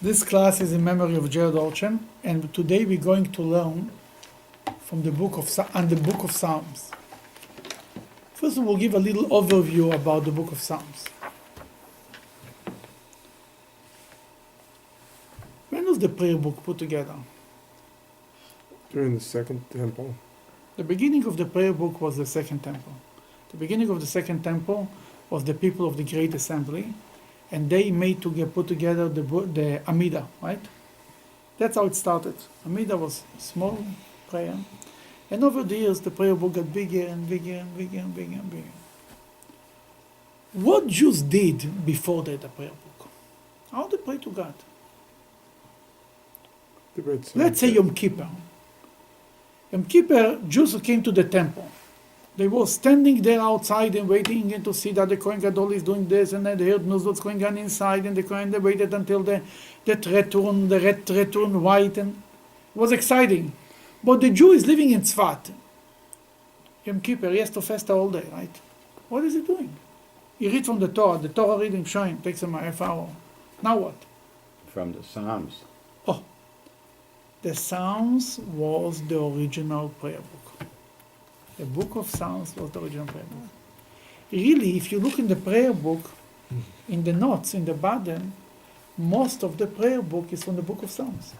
This class is in memory of Jared Orchen, and today we're going to learn from the book of Psalms. First, we'll give a little overview about the book of Psalms. When was the prayer book put together? During the Second Temple. The beginning of the prayer book was the Second Temple. The beginning of the Second Temple was the people of the Great Assembly, and they put together the Amidah, right? That's how it started. Amidah was small prayer, and over the years the prayer book got bigger and bigger and bigger and bigger and bigger. What Jews did before the prayer book? How they pray to God? Let's say Yom Kippur. Yom Kippur, Jews came to the temple. They were standing there outside and waiting to see that the Kohen Gadol is doing this, and then they heard news what's going on inside, and the Kohen, they waited until the red turned white, and it was exciting. But the Jew is living in Tzfat. Yom Kippur, he has to fast all day, right? What is he doing? He reads from the Torah reading, showing, takes him a half hour. Now what? From the Psalms. Oh, the Psalms was the original prayer book. The book of Psalms was the original prayer book. Really, if you look in the prayer book, in the notes, in the bottom, most of the prayer book is from the book of Psalms.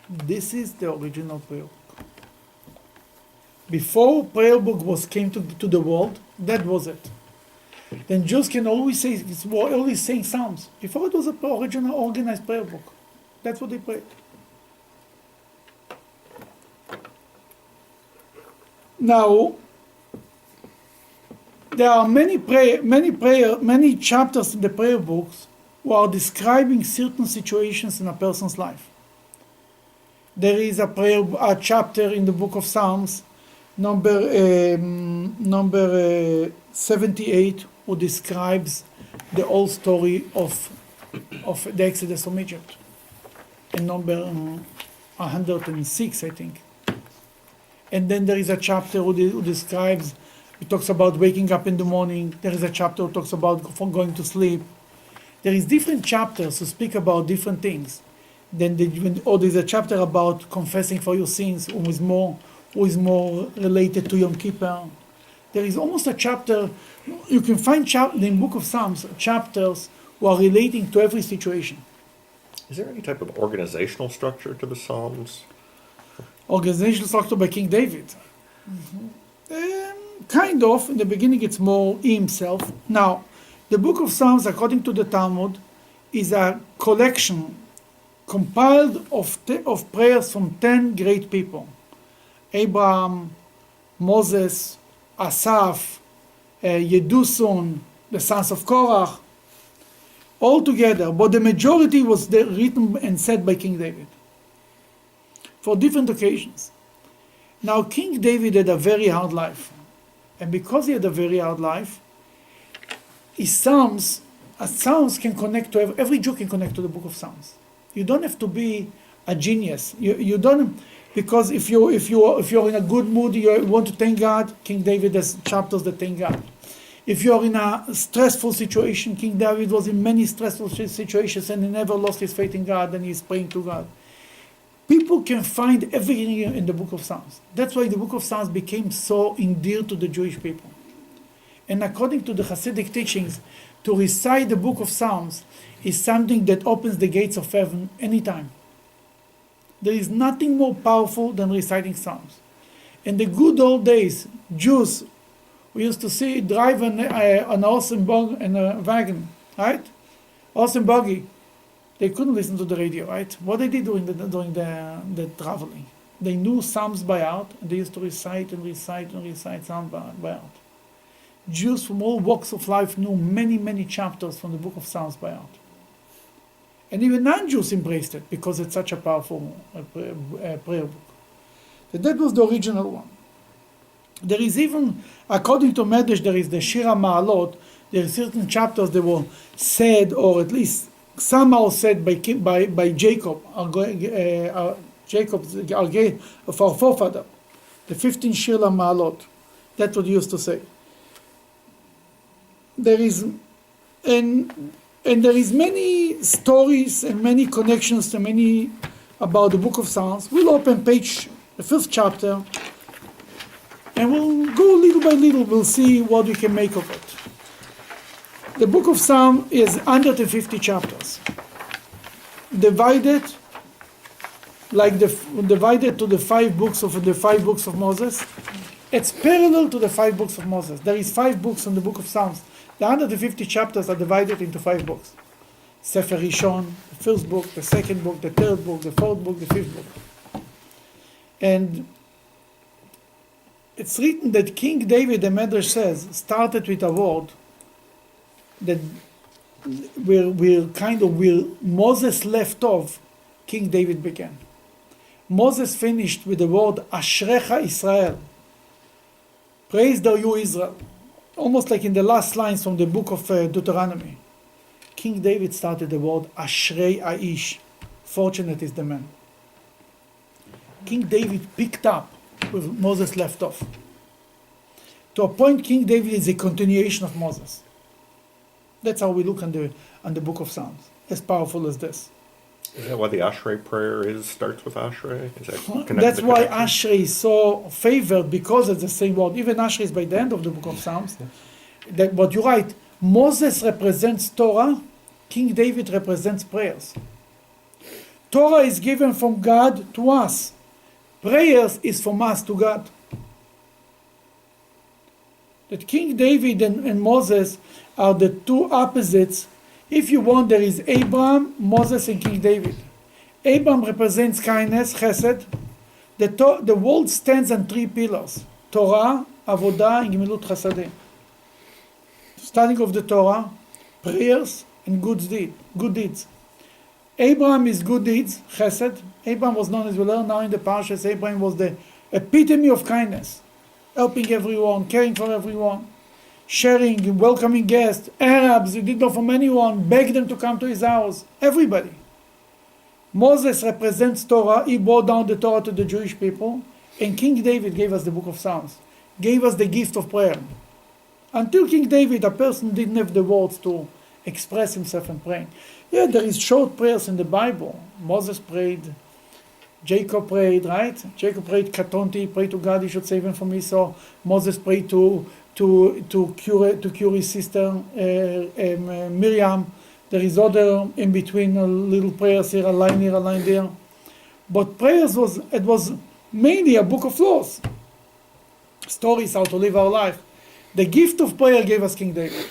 This is the original prayer book. Before prayer book came to the world, that was it. Then Jews can always say, always saying Psalms. Before it was an original organized prayer book. That's what they prayed. Now, there are many chapters in the prayer books who are describing certain situations in a person's life. There is a chapter in the book of Psalms, number 78, who describes the whole story of the Exodus from Egypt. And number 106, I think. And then there is a chapter who describes, it talks about waking up in the morning. There is a chapter who talks about going to sleep. There is different chapters who speak about different things. Then there's a chapter about confessing for your sins, who is more related to Yom Kippur. There is almost a chapter, you can find in the book of Psalms, chapters who are relating to every situation. Is there any type of organizational structure to the Psalms? Organizational structure by King David. Kind of. In the beginning, it's more he himself. Now, the book of Psalms, according to the Talmud, is a collection compiled of prayers from 10 great people. Abraham, Moses, Asaph, Yeduthun, the sons of Korach, all together. But the majority was written and said by King David, for different occasions. Now, King David had a very hard life. And because he had a very hard life, his Psalms can connect to, every Jew can connect to the book of Psalms. You don't have to be a genius. You don't, because if you're in a good mood, you want to thank God, King David has chapters that thank God. If you're in a stressful situation, King David was in many stressful situations and he never lost his faith in God and he's praying to God. People can find everything in the book of Psalms. That's why the book of Psalms became so endeared to the Jewish people. And according to the Hasidic teachings, to recite the book of Psalms is something that opens the gates of heaven anytime. There is nothing more powerful than reciting Psalms. In the good old days, Jews, we used to drive an horse and a wagon, right? Horse and buggy. They couldn't listen to the radio, right? What they did during the traveling? They knew Psalms by heart, and they used to recite Psalms by heart. Jews from all walks of life knew many chapters from the book of Psalms by heart. And even non-Jews embraced it because it's such a powerful prayer book. So that was the original one. There is even, according to Medrash, there is the Shir HaMa'alot. There are certain chapters that were said, or at least somehow said by Jacob, Jacob's of our forefather, the 15 Shir HaMa'alot. That's what he used to say. There is, and And there is many stories and many connections to many about the book of Psalms. We'll open the first chapter, and we'll go little by little, we'll see what we can make of it. The book of Psalm is 150 chapters, divided divided to the 5 books of Moses. It's parallel to the 5 books of Moses. There is 5 books in the book of Psalms. The 150 chapters are divided into 5 books. Sefer Rishon, the first book, the second book, the third book, the fourth book, the fifth book. And it's written that King David, the Medrash says, started with a word that where Moses left off, King David began. Moses finished with the word Ashrecha Israel. Praised are you, Israel. Almost like in the last lines from the book of Deuteronomy. King David started the word Ashrei Aish. Fortunate is the man. King David picked up where Moses left off. To a point, King David is a continuation of Moses. That's how we look on the book of Psalms. As powerful as this. Is that why the Ashrei prayer starts with Ashrei? Is that connected That's to why connection? Ashrei is so favored, because it's the same word. Even Ashrei is by the end of the book of Psalms. But you're right. Moses represents Torah. King David represents prayers. Torah is given from God to us. Prayers is from us to God. That King David and Moses are the two opposites. If you want, there is Abraham, Moses, and King David. Abraham represents kindness, chesed. The world stands on 3 pillars: Torah, Avodah, and Gemilut Chasadeh. Studying of the Torah, prayers, and good deeds. Abraham is good deeds, chesed. Abraham was known, as we learn now in the Parshas, Abraham was the epitome of kindness. Helping everyone, caring for everyone, sharing, welcoming guests, Arabs, he did not from anyone, begged them to come to his house, everybody. Moses represents Torah, he brought down the Torah to the Jewish people, and King David gave us the book of Psalms, gave us the gift of prayer. Until King David, a person didn't have the words to express himself in praying. Yeah, there is short prayers in the Bible. Moses prayed, Jacob prayed, right? Jacob prayed, Katonti, prayed to God, he should save him from Esau. Moses prayed to cure his sister Miriam. There is other in between little prayers here, a line here, a line there. But prayers was mainly a book of laws. Stories how to live our life. The gift of prayer gave us King David.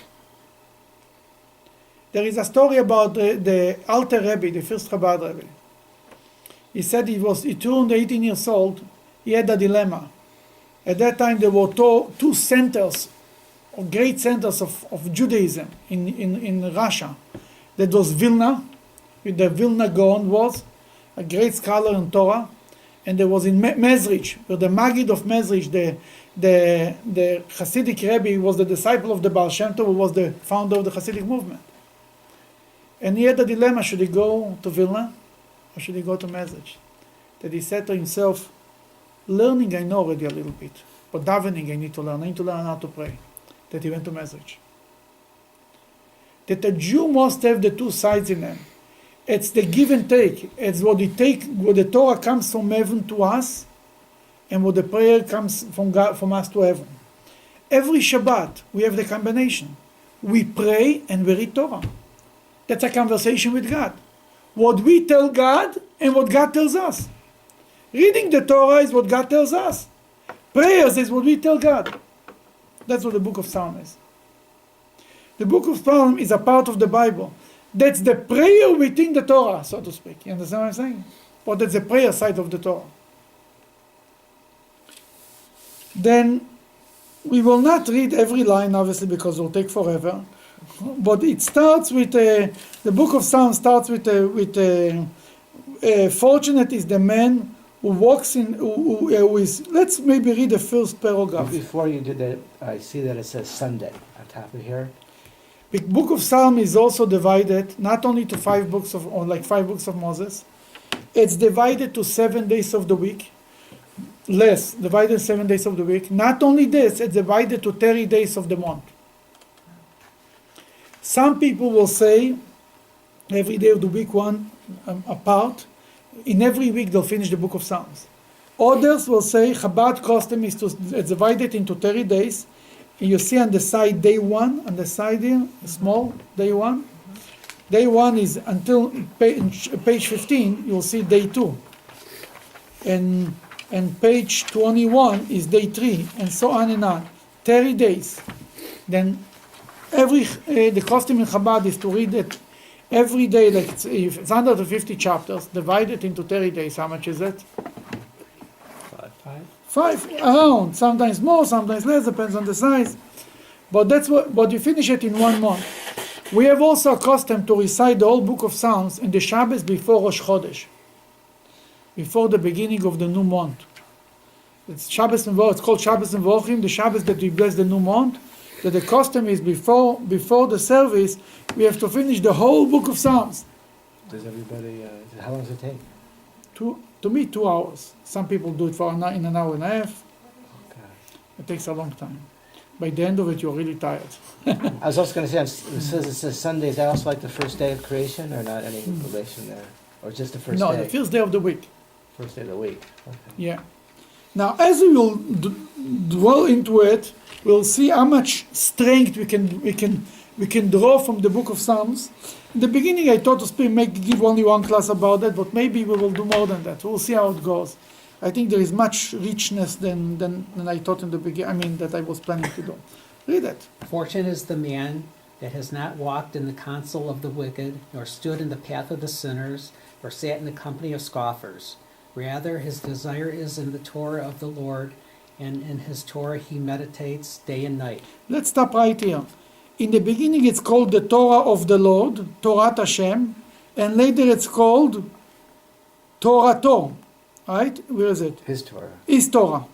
There is a story about the Alter Rebbe, the first Chabad Rebbe. He said he turned 18 years old, he had a dilemma. At that time there were two centers, or great centers of Judaism in Russia. That was Vilna, with the Vilna Gaon was, a great scholar in Torah, and there was in Mezrich, where the Maggid of Mezrich, the Hasidic Rebbe, was the disciple of the Baal Shem Tov, who was the founder of the Hasidic movement. And he had a dilemma, should he go to Vilna, or should he go to Mezrich? That he said to himself, learning I know already a little bit, but davening I need to learn how to pray. That he went to Mezrich. That a Jew must have the two sides in him. It's the give and take. It's what the Torah comes from heaven to us, and what the prayer comes from God, from us to heaven. Every Shabbat we have the combination. We pray and we read Torah. That's a conversation with God. What we tell God and what God tells us. Reading the Torah is what God tells us. Prayers is what we tell God. That's what the book of Psalm is. The book of Psalm is a part of the Bible. That's the prayer within the Torah, so to speak. You understand what I'm saying? But that's the prayer side of the Torah. Then we will not read every line, obviously, because it will take forever. But it starts with the book of Psalms starts with fortunate is the man who walks in who is. Let's maybe read the first paragraph. Before you do that, I see that it says Sunday on top of here. The book of Psalm is also divided not only to 5 books of Moses. It's divided to 7 days of the week. Divided 7 days of the week. Not only this, it's divided to 30 days of the month. Some people will say every day of the week, one apart. In every week, they'll finish the book of Psalms. Others will say Chabad custom is to divide it into 30 days. And you see on the side day 1, on the side here, small, day 1. Day 1 is until page 15, you'll see day 2. And page 21 is day 3, and so on and on. 30 days. Then the custom in Chabad is to read it every day, like if it's under the 50 chapters, divide it into 30 days. How much is it? 5 around, sometimes more, sometimes less, depends on the size. But that's but you finish it in 1 month. We have also a custom to recite the whole book of Psalms in the Shabbos before Rosh Chodesh, before the beginning of the new month. It's Shabbos and It's called Shabbos and Vochim, the Shabbos that we bless the new month. That the custom is before the service, we have to finish the whole book of Psalms. Does everybody, how long does it take? To me, 2 hours. Some people do it in an hour and a half. Okay. It takes a long time. By the end of it, you're really tired. I was also going to say, it says Sunday, is that also like the first day of creation, or not any relation there? Or just the first No, day? the first day of the week. First day of the week. Okay. Yeah. Now, as we will dwell into it, we'll see how much strength we can draw from the book of Psalms. In the beginning, I thought to give only one class about that, but maybe we will do more than that. We'll see how it goes. I think there is much richness than I thought in the beginning. I mean, that I was planning to do. Read it. Fortunate is the man that has not walked in the counsel of the wicked, nor stood in the path of the sinners, or sat in the company of scoffers. Rather, his desire is in the Torah of the Lord, and in his Torah he meditates day and night. Let's stop right here. In the beginning, it's called the Torah of the Lord, Torah Hashem, and later it's called Torah Torah. Right? Where is it? His Torah. His Torah.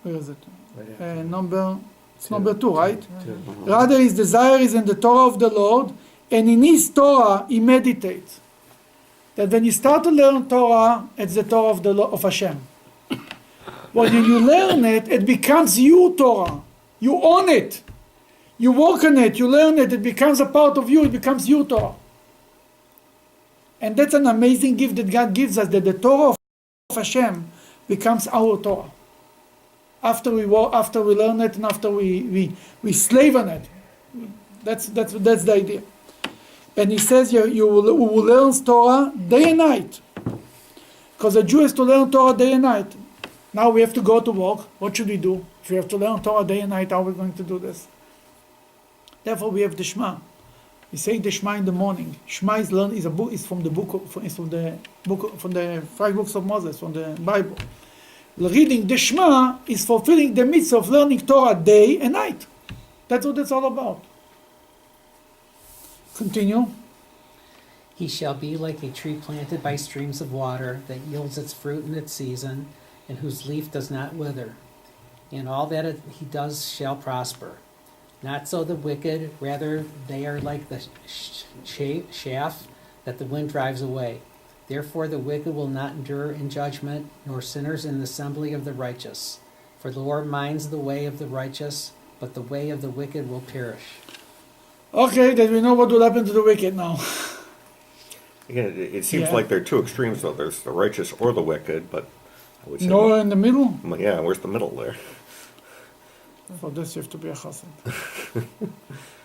Where is it? Right after. Number 2, right? 2. Rather, his desire is in the Torah of the Lord, and in his Torah he meditates. That when you start to learn Torah, it's the Torah of Hashem. When you learn it, it becomes your Torah. You own it. You work on it, you learn it, it becomes a part of you, it becomes your Torah. And that's an amazing gift that God gives us, that the Torah of Hashem becomes our Torah. After we learn it and after we slave on it. That's the idea. And he says you will learn Torah day and night. Because a Jew has to learn Torah day and night. Now we have to go to work. What should we do? If we have to learn Torah day and night, how are we going to do this? Therefore, we have the Shema. We say the Shema in the morning. Shema is from the 5 books of Moses, from the Bible. Reading the Shema is fulfilling the mitzvah of learning Torah day and night. That's what it's all about. Continue. He shall be like a tree planted by streams of water, that yields its fruit in its season, and whose leaf does not wither. And all that he does shall prosper. Not so the wicked, rather they are like the chaff that the wind drives away. Therefore the wicked will not endure in judgment, nor sinners in the assembly of the righteous. For the Lord minds the way of the righteous, but the way of the wicked will perish. Okay, then we know what will happen to the wicked now. Again, it seems Yeah. like there are two extremes, though. There's the righteous or the wicked, but I would say, No in the middle? yeah, where's the middle there? For this you have to be a chassid.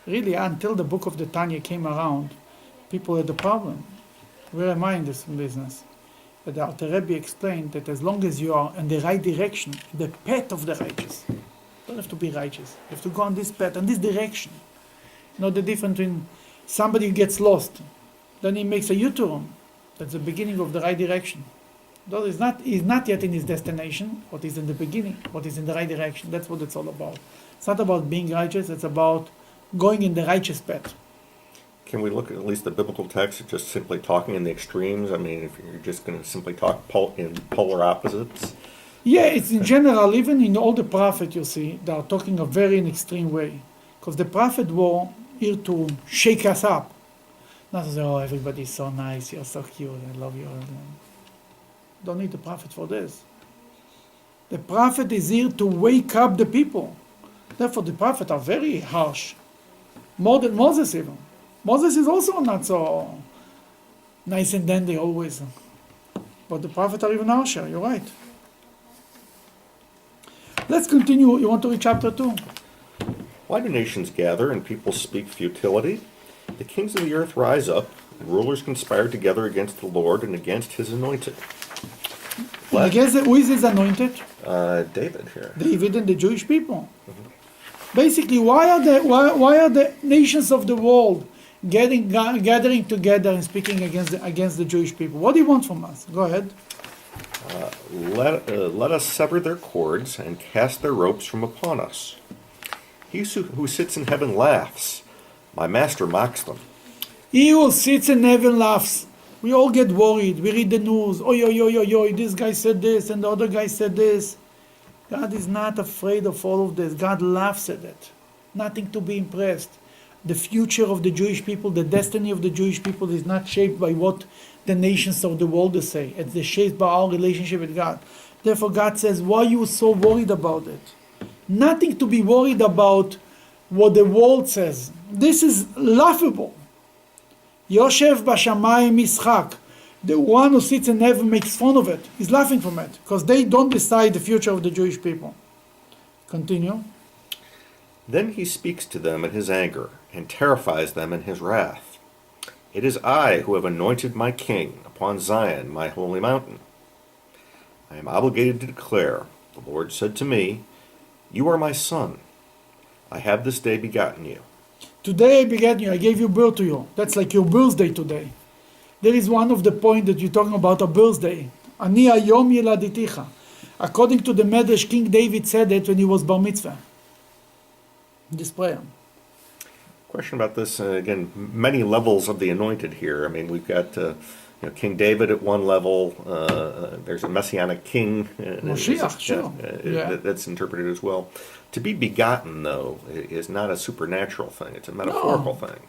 Really, until the book of the Tanya came around, people had a problem. Where am I in this business? But the Alter Rebbe explained that as long as you are in the right direction, the path of the righteous, you don't have to be righteous. You have to go on this path, in this direction. You know the difference between somebody who gets lost, then he makes a U-turn. That's the beginning of the right direction. Though he's not yet in his destination, what is in the beginning, what is in the right direction. That's what it's all about. It's not about being righteous, it's about going in the righteous path. Can we look at least the biblical text, just simply talking in the extremes? I mean, if you're just going to simply talk in polar opposites. Yeah, it's in general, even in all the prophets you see, they are talking a very in extreme way. Because the prophet were here to shake us up. Not to say, oh, everybody's so nice, you're so cute, I love you. Don't need the prophet for this. The prophet is here to wake up the people. Therefore, the prophets are very harsh. More than Moses even. Moses is also not so Nice and dandy always. But the prophets are even harsher, you're right. Let's continue. You want to read chapter 2? Why do nations gather and people speak futility? The kings of the earth rise up, and rulers conspire together against the Lord and against his anointed. I guess who is his anointed? David here. David and the Jewish people. Basically, why are the nations of the world gathering together and speaking against the Jewish people? What do you want from us? Go ahead. Let us sever their cords and cast their ropes from upon us. He who sits in heaven laughs. My master mocks them. He who sits in heaven laughs. We all get worried. We read the news. Oh, this guy said this and the other guy said this. God is not afraid of all of this. God laughs at it. Nothing to be impressed. The future of the Jewish people, the destiny of the Jewish people is not shaped by what the nations of the world say. It's shaped by our relationship with God. Therefore, God says, why are you so worried about it? Nothing to be worried about what the world says. This is laughable. Yoshev Bashamayim Mischak. The one who sits in heaven makes fun of it. He's laughing from it because they don't decide the future of the Jewish people. Continue. Then he speaks to them in his anger and terrifies them in his wrath. It is I who have anointed my king upon Zion, my holy mountain. I am obligated to declare, the Lord said to me, you are my son. I have this day begotten you. Today I begat you, I gave you birth to you. That's like your birthday today. There is one of the point that you're talking about a birthday. Ani hayom yeladiticha. According to the Medrash, King David said it when he was bar mitzvah. This prayer. Question about this, again, many levels of the anointed here. I mean, we've got King David at one level. There's a messianic king. Moshiach, sure. That's interpreted as well. To be begotten, though, is not a supernatural thing. It's a metaphorical thing.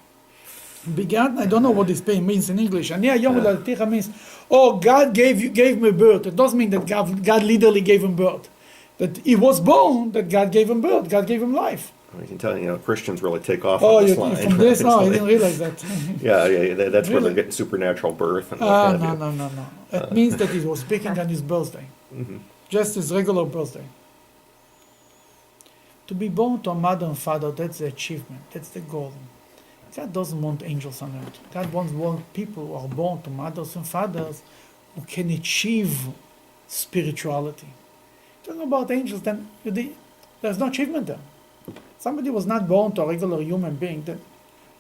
Begotten, I don't know what this means in English. Ani hayom yeladiticha means, God gave me birth. It doesn't mean that God literally gave him birth. That he was born, that God gave him birth. God gave him life. I can tell Christians really take off on this line. From this? No, I didn't realize that. Yeah, that's where Really? they're getting supernatural birth. And No. It means that he was speaking on his birthday. Just his regular birthday. To be born to a mother and father, that's the achievement. That's the goal. God doesn't want angels on earth. God wants people who are born to mothers and fathers who can achieve spirituality. Talking about angels, then there's no achievement there. Somebody was not born to a regular human being. Then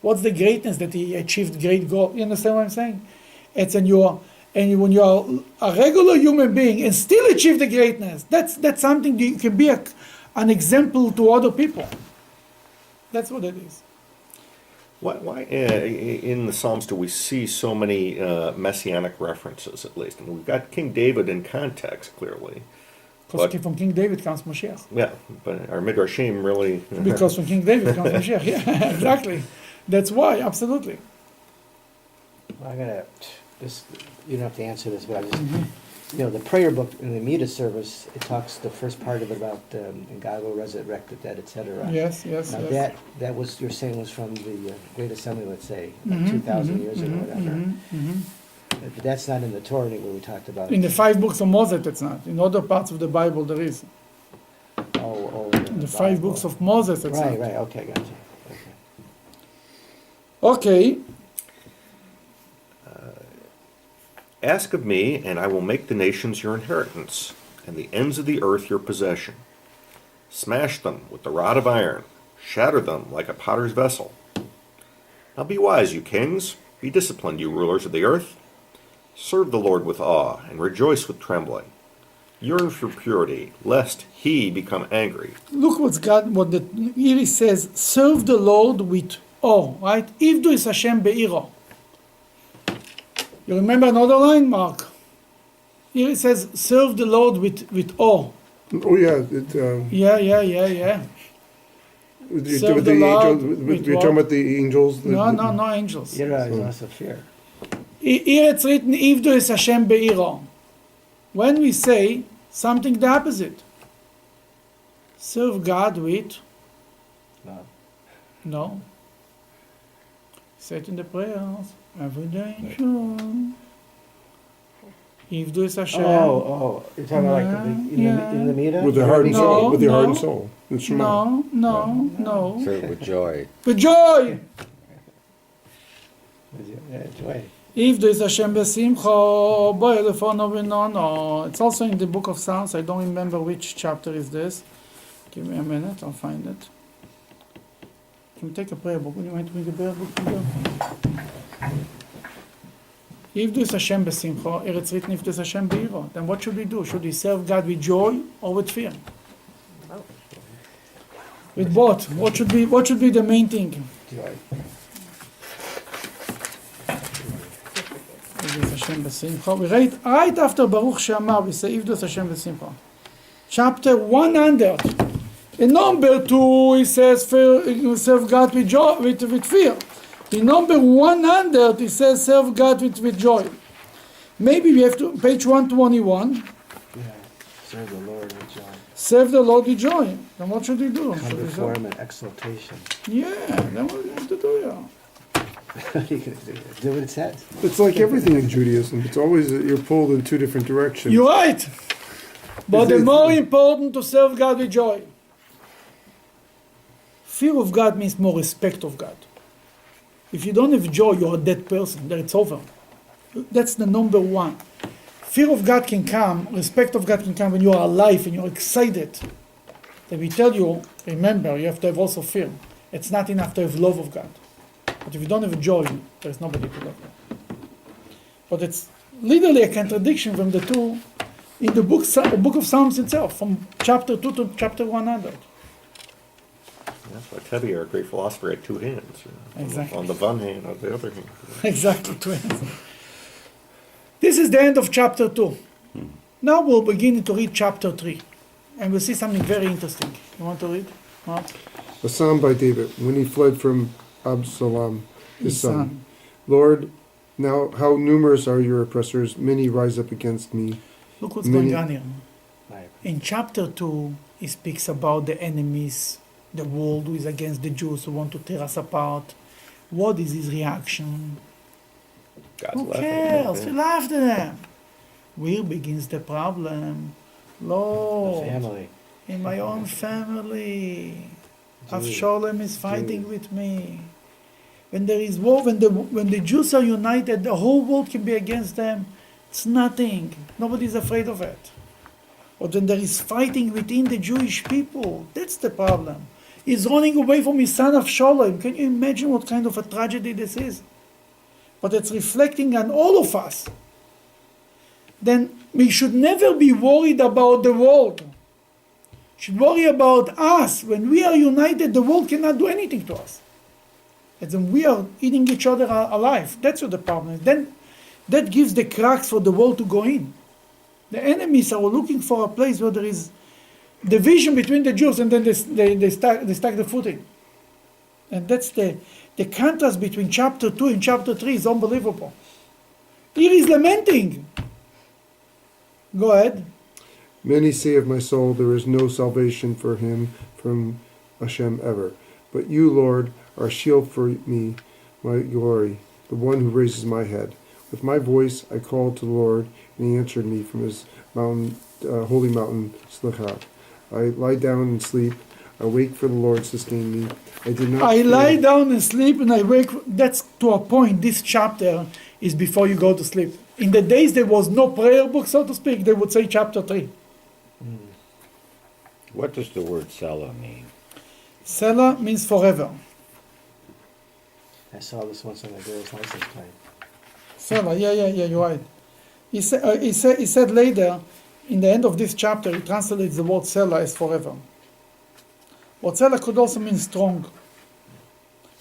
what's the greatness that he achieved great goal? You understand what I'm saying? It's when you are a regular human being and still achieve the greatness. That's something you can be an example to other people. That's what it is. Why in the Psalms do we see so many messianic references, at least? And we've got King David in context, clearly. Because from King David comes Moshiach. Yeah, but our Midrashim really... Because from King David comes Moshiach. Yeah, exactly. That's why, absolutely. Well, I gotta just, you don't have to answer this, but I just, the prayer book in the Mita service, it talks the first part of it about God will resurrect the dead, etc. Yes. Now that was, you're saying, was from the Great Assembly, let's say, like 2,000 years ago, whatever. But that's not in the Torah anywhere we talked about. In the 5 books of Moses, it's not. In other parts of the Bible, there is. In the 5 books of Moses, it's not. Right, okay, gotcha. Okay. Ask of me, and I will make the nations your inheritance, and the ends of the earth your possession. Smash them with the rod of iron, shatter them like a potter's vessel. Now be wise, you kings, be disciplined, you rulers of the earth. Serve the Lord with awe, and rejoice with trembling. Yearn for purity, lest he become angry. Look here he says, serve the Lord with awe, right? Ivdu is Hashem be'iro. You remember another line, Mark? Here it says, serve the Lord with awe. Oh yeah. Yeah. With the angels. We're talking about the angels. No angels. Yira is lots of fear. Here it's written, Ivdu is Hashem be'iro. When we say something the opposite, serve God with no. Say it in the prayers. Every day, sure. Yivdu es Hashem. You're talking about like in the Mida? With their heart and No, soul. With their heart and no. soul. The Shema. No. Say it with joy. With joy. Yeah, joy. Yivdu es Hashem besimcha, bo elefono v'nono. It's also in the book of Psalms. I don't remember which chapter is this. Give me a minute, I'll find it. Can we take a prayer book? Would you mind to bring a prayer book? If this Hashem besimcha, Eretz Rit this Hashem beiro, then what should we do? Should we serve God with joy or with fear? With both. What should be the main thing? Joy. If this Hashem besimcha. We read right after Baruch She'amar, we say if this Hashem besimcha. Chapter 100. In number 2, he says serve God with joy, with fear. In number 100, it says serve God with joy. Maybe we have to, page 121. Yeah. Serve the Lord with joy. Serve the Lord with joy. Then what should we do? Come Should we before serve? Him in exaltation. Yeah, then what do we have to do? Yeah. What are you gonna do? Do what it says. It's like everything in Judaism. It's always you're pulled in two different directions. You're right. But the It's- more important to serve God with joy. Fear of God means more respect of God. If you don't have joy, you're a dead person. Then it's over. That's the number one. Fear of God can come, respect of God can come when you are alive and you're excited. Then we tell you, remember, you have to have also fear. It's not enough to have love of God. But if you don't have joy, there's nobody to love God. But it's literally a contradiction from the two in the book of Psalms itself, from chapter 2 to chapter 100. That's why Teddy, our great philosopher, had two hands. Exactly. On the one hand, on the other hand. Exactly, twins. This is the end of chapter 2. Now we'll begin to read chapter 3. And we'll see something very interesting. You want to read? Mark? A psalm by David when he fled from Absalom, his son. Lord, now how numerous are your oppressors? Many rise up against me. Look what's Many- going on here. Right. In chapter 2, he speaks about the enemies, the world who is against the Jews who want to tear us apart. What is his reaction? God's Who laughing at cares? them. We laughed at them. Where begins the problem? The Lord, family. in my own family. Jews. Avshalom is fighting Jews. with me. When there is war, when the Jews are united, the whole world can be against them. It's nothing. Nobody's afraid of it. But when there is fighting within the Jewish people, that's the problem. He's running away from his son Avshalom. Can you imagine what kind of a tragedy this is? But it's reflecting on all of us. Then we should never be worried about the world. Should worry about us. When we are united, the world cannot do anything to us. And then we are eating each other alive. That's what the problem is. Then that gives the cracks for the world to go in. The enemies are looking for a place where there is division between the Jews, and then they start the footing. And that's the contrast between chapter 2 and chapter 3 is unbelievable. Here is lamenting. Go ahead. Many say of my soul, there is no salvation for him from Hashem ever. But you, Lord, are a shield for me, my glory, the one who raises my head. With my voice I called to the Lord, and he answered me from his mountain, holy mountain, Slicha. I lie down and sleep. I wake, for the Lord sustain me. I did not. I fear. lie down and sleep and I wake. That's to a point. This chapter is before you go to sleep. In the days there was no prayer book, so to speak, they would say chapter 3. What does the word Selah mean? Selah means forever. I saw this once on the girls' license plate. Selah, yeah, you're right. He said later, in the end of this chapter, he translates the word Selah as forever. But Selah could also mean strong.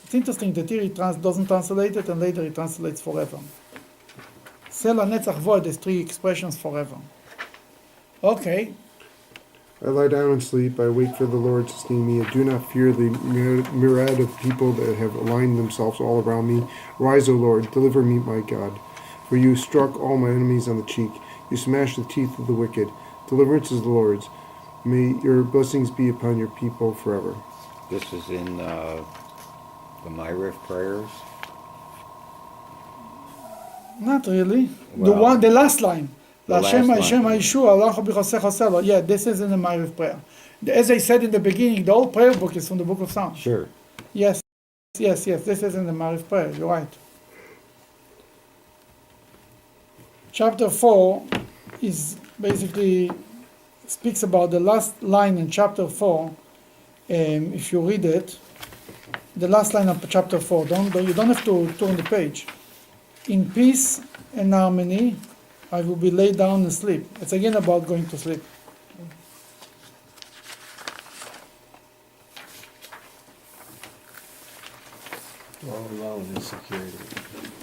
It's interesting that here he doesn't translate it, and later he translates forever. Selah, Netzach, Vod, there's 3 expressions forever. Okay, I lie down and sleep. I wake, for the Lord sustain me. I do not fear the myriad of people that have aligned themselves all around me. Rise, O Lord, deliver me, my God. For you struck all my enemies on the cheek. You smashed the teeth of the wicked. Deliverance is the Lord's. May your blessings be upon your people forever. This is in the Myrif prayers. Not really. Well, The last line. the Hashem, last Hashem, line. Yeshua, Allah b'chosech oselo. Yeah, this is in the Ma'ariv prayer. As I said in the beginning, the whole prayer book is from the book of Psalms. Sure. Yes, yes, this is in the Ma'ariv prayer. You're right. Chapter 4 is basically speaks about the last line in chapter 4. If you read it, the last line of chapter 4, you don't have to turn the page. In peace and harmony, I will be laid down and sleep. It's again about going to sleep. All alone in security.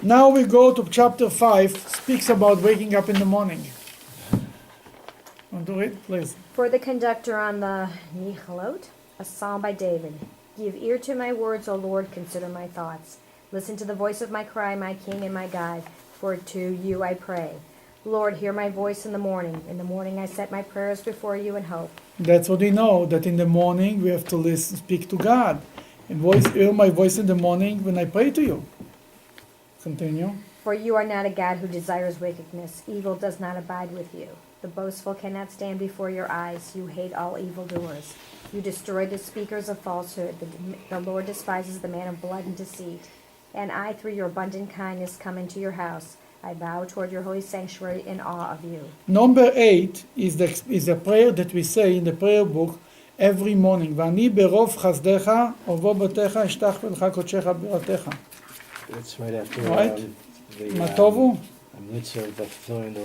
Now we go to chapter 5, speaks about waking up in the morning. Want to read, please? For the conductor on the Nichalot, a psalm by David. Give ear to my words, O Lord, consider my thoughts. Listen to the voice of my cry, my King and my God, for to you I pray. Lord, hear my voice in the morning. In the morning I set my prayers before you in hope. That's what we know, that in the morning we have to listen, speak to God. And hear my voice in the morning when I pray to you. Continue. For you are not a God who desires wickedness. Evil does not abide with you. The boastful cannot stand before your eyes. You hate all evildoers. You destroy the speakers of falsehood. The Lord despises the man of blood and deceit. And I, through your abundant kindness, come into your house. I bow toward your holy sanctuary in awe of you. Number 8 is a prayer that we say in the prayer book every morning. ואני ברוב חסדך ובוא בתיך אשתח ולך קודשך בירתך. It's right after Right. the מה טובו? mitzvah of fulfilling the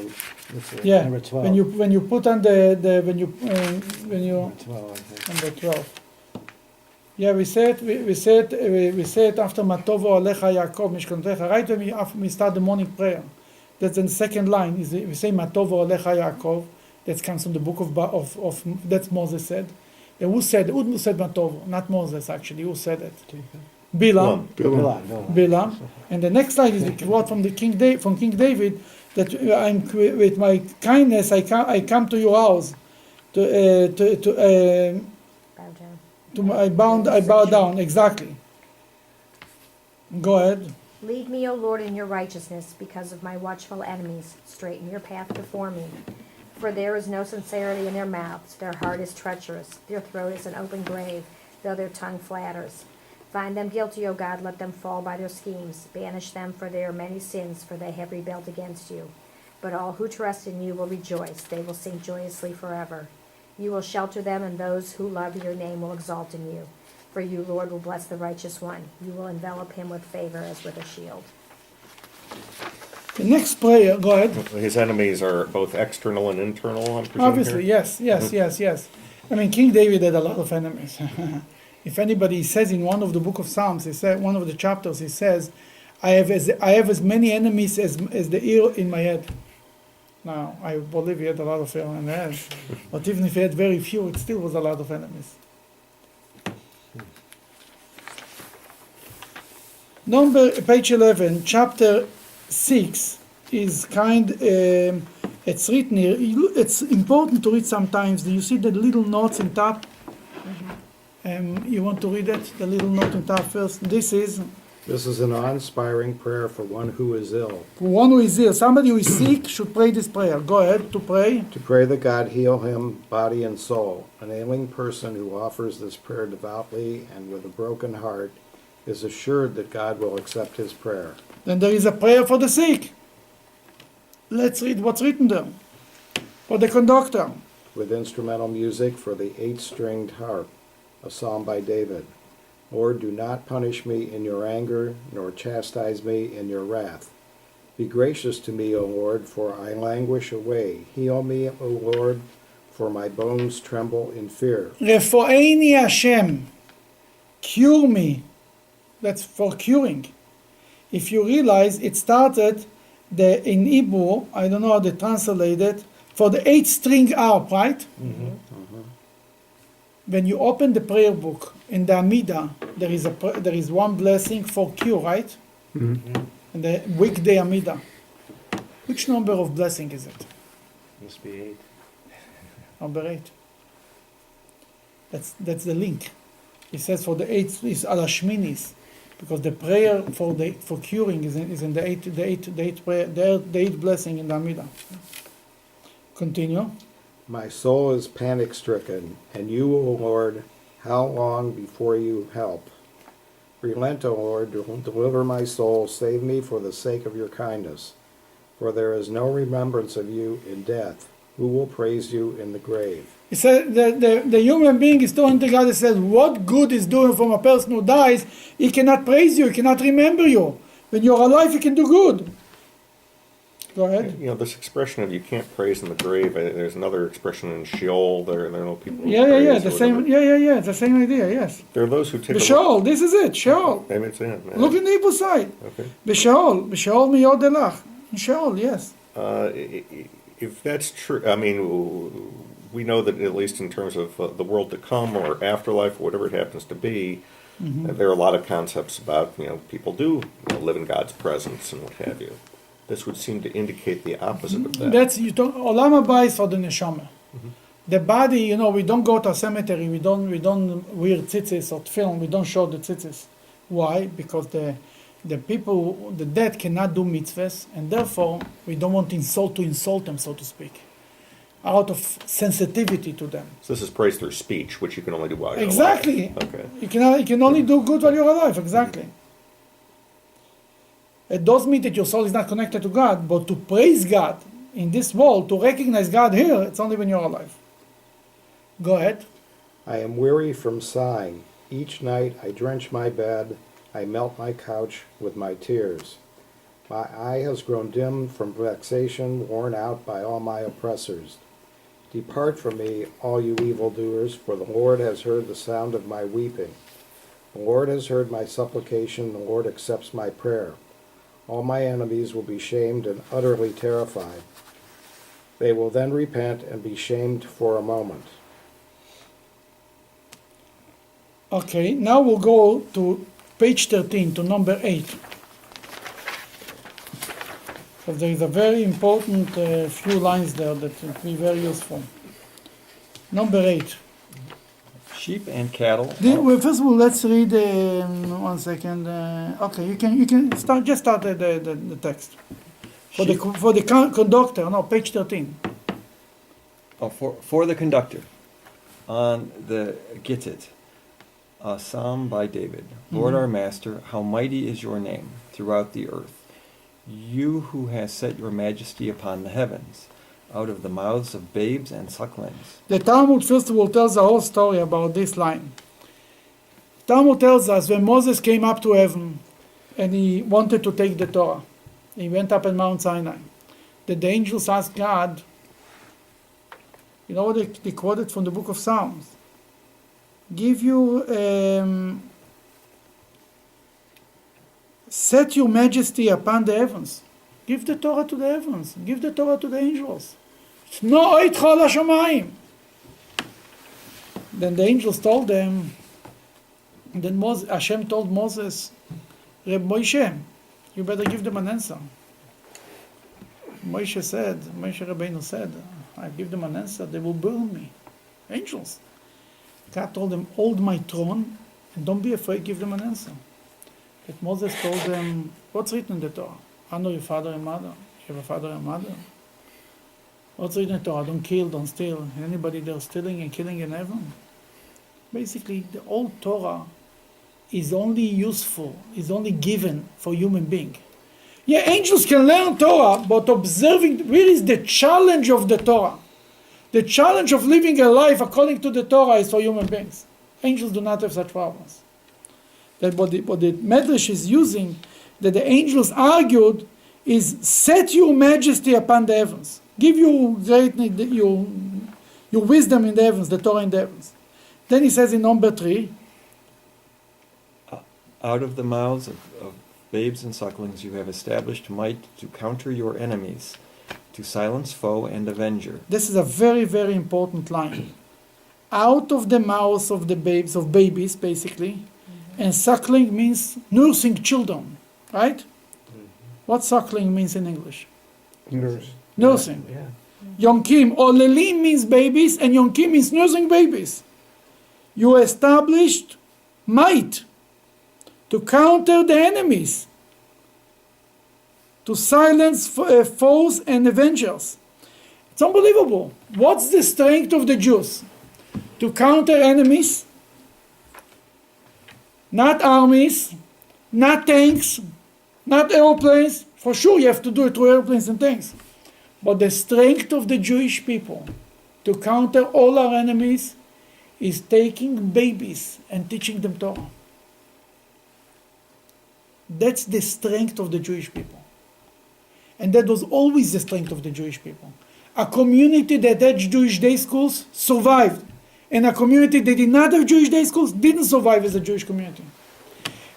mitzvah. Yeah. Number 12. When you put on the when you Number 12, I think. number 12. Yeah, we say it after Matovo Alecha Yaakov Mishkantecha. Right when we start the morning prayer, that's in the second line. We say Matovo Alecha Yaakov. That comes from the book of that's Moses said. And who said Matovo? Not Moses actually. Who said it? Bilam. Bilam. And the next line is the quote from King David that with my kindness I come to your house Bow down. I bow down, exactly. Go ahead. Lead me, O Lord, in your righteousness because of my watchful enemies. Straighten your path before me. For there is no sincerity in their mouths. Their heart is treacherous. Their throat is an open grave, though their tongue flatters. Find them guilty, O God. Let them fall by their schemes. Banish them for their many sins, for they have rebelled against you. But all who trust in you will rejoice. They will sing joyously forever. You will shelter them, and those who love your name will exalt in you. For you, Lord, will bless the righteous one. You will envelop him with favor as with a shield. The next prayer, go ahead. His enemies are both external and internal, I'm presuming. Obviously, here? yes. I mean, King David had a lot of enemies. If anybody says in one of the book of Psalms, he said one of the chapters, he says, I have as many enemies as the ear in my head. Now, I believe he had a lot of enemies in the head, but even if he had very few, it still was a lot of enemies. Page 11, chapter 6 is it's written here. It's important to read sometimes. Do you see the little notes in top? You want to read it? The little note in top first. This is an awe-inspiring prayer for one who is ill. for one who is ill. Somebody who is sick should pray this prayer. Go ahead to pray. To pray that God heal him, body and soul. An ailing person who offers this prayer devoutly and with a broken heart is assured that God will accept his prayer. Then there is a prayer for the sick. Let's read what's written there. For the conductor. With instrumental music for the 8-stringed harp, a psalm by David. Lord, do not punish me in your anger, nor chastise me in your wrath. Be gracious to me, O Lord, for I languish away. Heal me, O Lord, for my bones tremble in fear. Refo'eni Hashem. Cure me. That's for curing. If you realize it started in Hebrew, I don't know how they translate it, for the 8-string harp, right? When you open the prayer book in the Amida, there is one blessing for cure, right? In the weekday Amida. Which number of blessing is it? Must be 8. Number 8. That's the link. It says for the 8 is Alashminis. because the prayer for curing is in the eighth blessing in the Amidah. Continue. My soul is panic-stricken, and you, O Lord, how long before you help? Relent, O Lord, deliver my soul, save me for the sake of your kindness. For there is no remembrance of you in death. Who will praise you in the grave? He said the human being is turning to God and says, what good is doing from a person who dies? He cannot praise you, he cannot remember you. When you're alive, he can do good. Go ahead. You know, this expression of you can't praise in the grave, there's another expression in Sheol, there are no people who Yeah, praise the or same. whatever. Yeah, the same idea. Yes. There are those who take The Sheol. This is it. Sheol. Maybe it's in. Look in the Hebrew side. Okay. B'Sheol miyod elach. In Sheol, yes. If that's true, I mean, we know that at least in terms of the world to come or afterlife, whatever it happens to be, there are a lot of concepts about, you know, people do live in God's presence and what have you. This would seem to indicate the opposite of that. That's you don't. Olam haba is for the neshama. The body, you know, we don't go to a cemetery. We don't wear tzitzis or tefillin. We don't show the tzitzis. Why? Because the people, the dead, cannot do mitzvahs, and therefore we don't want to insult them, so to speak, out of sensitivity to them. So this is praise through speech, which you can only do while you're Exactly. alive. Okay. You can only do good while you're alive. Exactly. It does mean that your soul is not connected to God, but to praise God in this world, to recognize God here, it's only when you're alive. Go ahead. I am weary from sighing. Each night I drench my bed, I melt my couch with my tears. My eye has grown dim from vexation, worn out by all my oppressors. Depart from me, all you evildoers, for the Lord has heard the sound of my weeping. The Lord has heard my supplication, the Lord accepts my prayer. All my enemies will be shamed and utterly terrified. They will then repent and be shamed for a moment. Okay, now we'll go to page 13, to number 8. So there is a very important few lines there that will be very useful. Number 8. Sheep and cattle. Well, first of all, let's read 1 second. Okay, you can start the text for the conductor. No, page 13. Oh, for the conductor on the Gittit, a psalm by David. Lord our Master, how mighty is your name throughout the earth. You who has set your majesty upon the heavens, out of the mouths of babes and sucklings. The Talmud, first of all, tells a whole story about this line. Talmud tells us when Moses came up to heaven and he wanted to take the Torah, he went up on Mount Sinai, that the angels asked God, you know what they quoted from the book of Psalms? Give you, set your majesty upon the heavens. Give the Torah to the heavens. Give the Torah to the angels. No, then the angels told them, then Hashem told Moses, Reb Moshe, you better give them an answer. Moshe Rabbeinu said, I give them an answer, they will burn me. Angels. God told them, hold my throne, and don't be afraid, give them an answer. But Moses told them, what's written in the Torah? Honor your father and mother. You have a father and mother. What's written in the Torah? Don't kill, don't steal. Anybody there stealing and killing in heaven? Basically, the old Torah is only useful, is only given for human being. Yeah, angels can learn Torah, but observing, where is the challenge of the Torah? The challenge of living a life according to the Torah is for human beings. Angels do not have such problems. That what the Medrash is using, that the angels argued, is set your majesty upon the heavens. Give you your wisdom in the heavens, the Torah in the heavens. Then he says in number 3, out of the mouths of babes and sucklings you have established might to counter your enemies, to silence foe and avenger. This is a very, very important line. Out of the mouths of the babes, of babies, basically, and suckling means nursing children, right? What suckling means in English? Nurse. Nursing. Yeah. Yonkim, Olelim means babies, and Yonkim means nursing babies. You established might to counter the enemies, to silence foes and avengers. It's unbelievable. What's the strength of the Jews? To counter enemies, not armies, not tanks, not airplanes. For sure you have to do it through airplanes and tanks. But the strength of the Jewish people to counter all our enemies is taking babies and teaching them Torah. That's the strength of the Jewish people. And that was always the strength of the Jewish people. A community that had Jewish day schools survived. And a community that did not have Jewish day schools didn't survive as a Jewish community.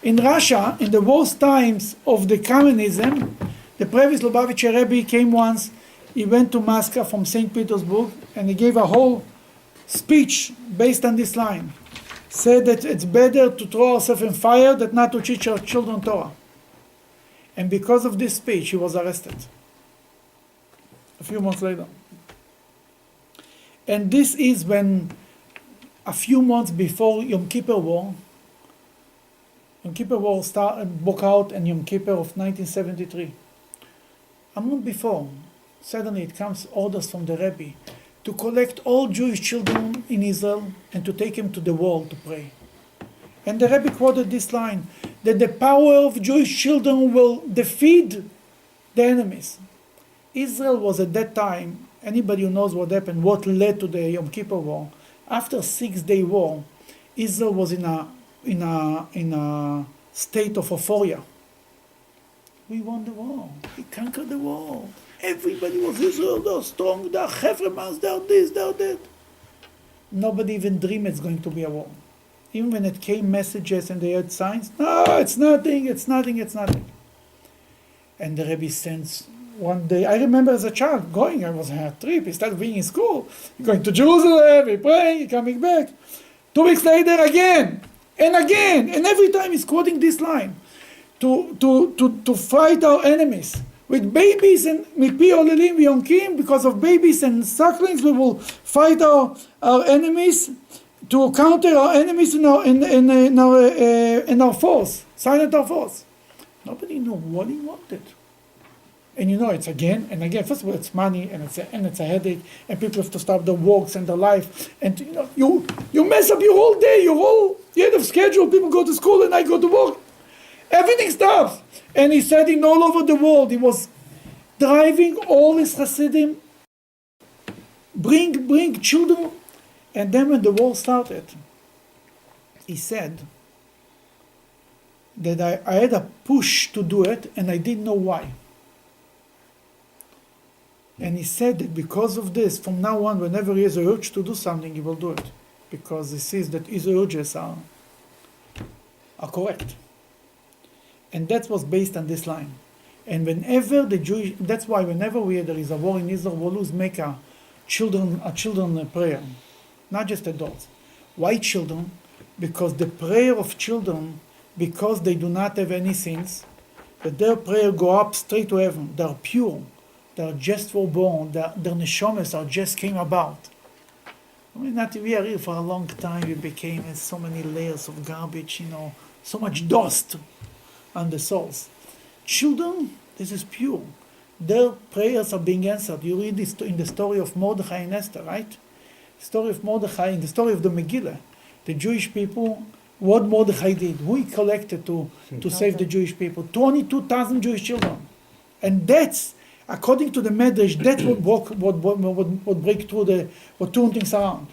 In Russia, in the worst times of the communism, the previous Lubavitcher Rebbe came once. He went to Moscow from St. Petersburg, and he gave a whole speech based on this line. Said that it's better to throw ourselves in fire than not to teach our children Torah. And because of this speech, he was arrested a few months later. And this is when, a few months before Yom Kippur War broke out, and Yom Kippur of 1973. A month before, suddenly it comes orders from the Rebbe to collect all Jewish children in Israel and to take them to the wall to pray. And the Rebbe quoted this line, that the power of Jewish children will defeat the enemies. Israel was at that time, anybody who knows what happened, what led to the Yom Kippur War, after 6-day war, Israel was in a state of euphoria. We won the war. We conquered the war. Everybody was Israel. They're strong. They're Chevremas. They're this. They're that. Nobody even dreamed it's going to be a war. Even when it came messages and they had signs, no, it's nothing. It's nothing. It's nothing. And the Rebbe sends one day. I remember as a child going. I was on a trip. He started being in school. Going to Jerusalem. He praying. Coming back. 2 weeks later again. And again. And every time he's quoting this line. To fight our enemies. With babies and mipi olelim v'yonkim, because of babies and sucklings, we will fight our enemies, to counter our enemies in our force, silent our force. Nobody knew what he wanted. And it's again and again. First of all, it's money, and it's a headache, and people have to stop their works and their life. And you mess up your whole day, your end of schedule. People go to school and I go to work. Everything stops. And he's studying all over the world. He was driving all his Hasidim, bring children. And then when the war started, he said that I had a push to do it, and I didn't know why. And he said that because of this, from now on, whenever he has a urge to do something, he will do it. Because he sees that his urges are correct. And that was based on this line. And whenever that's why whenever there is a war in Israel, we always make a children prayer, not just adults. Why children? Because the prayer of children, because they do not have any sins, that their prayer go up straight to heaven. They are pure. They are just for born. Their neshomas are just came about. We are here for a long time. We became so many layers of garbage, so much dust on the souls. Children, this is pure. Their prayers are being answered. You read this in the story of Mordechai and Esther, right? The story of Mordechai, in the story of the Megillah, the Jewish people, what Mordechai did, who he collected to save the Jewish people, 22,000 Jewish children. And that's, according to the Medrash, that's what break through what turn things around.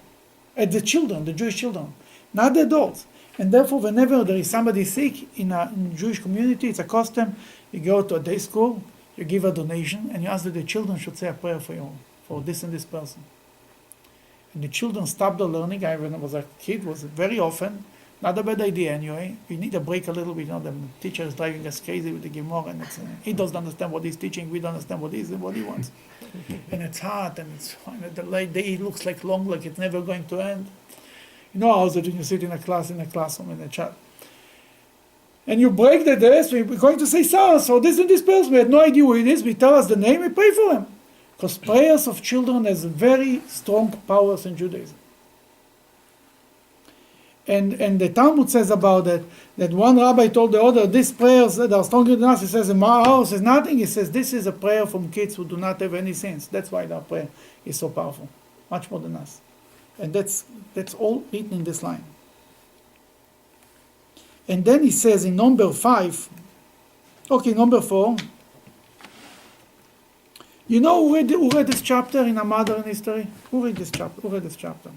At the children, the Jewish children, not the adults. And therefore, whenever there is somebody sick in a Jewish community, it's a custom. You go to a day school, you give a donation, and you ask that the children should say a prayer for you, for this and this person. And the children stop the learning. When I was a kid, was very often, not a bad idea anyway. We need a break a little bit. The teacher is driving us crazy with the Gemara, and he doesn't understand what he's teaching. We don't understand what he's and what he wants. And it's hot, and it's the late day looks like long, like it's never going to end. You know how that when you sit in a classroom in a chat. And you break the desk, we're going to say, so this and this person, we had no idea who it is, we tell us the name, we pray for him. Because prayers of children has very strong powers in Judaism. And the Talmud says about it, that one rabbi told the other, these prayers that are stronger than us, he says, in my house is nothing. He says, this is a prayer from kids who do not have any sins. That's why their prayer is so powerful, much more than us. And that's all written in this line. And then he says in number 5, okay, number 4, you know who read this chapter in A Modern History? Who read this chapter?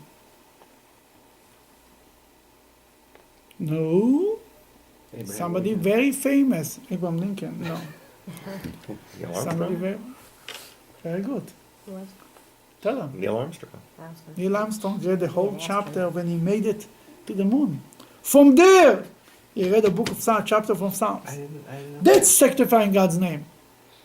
No? Abraham Somebody Lincoln. very famous. Abraham Lincoln, no. Neil Somebody Armstrong? very good. Who was- Tell him. Neil Armstrong. I was gonna- Neil Armstrong read the whole Yeah, chapter when he made it to the moon. From there, he read a book of Psalms, chapter from Psalms. I didn't know. That's sanctifying God's name.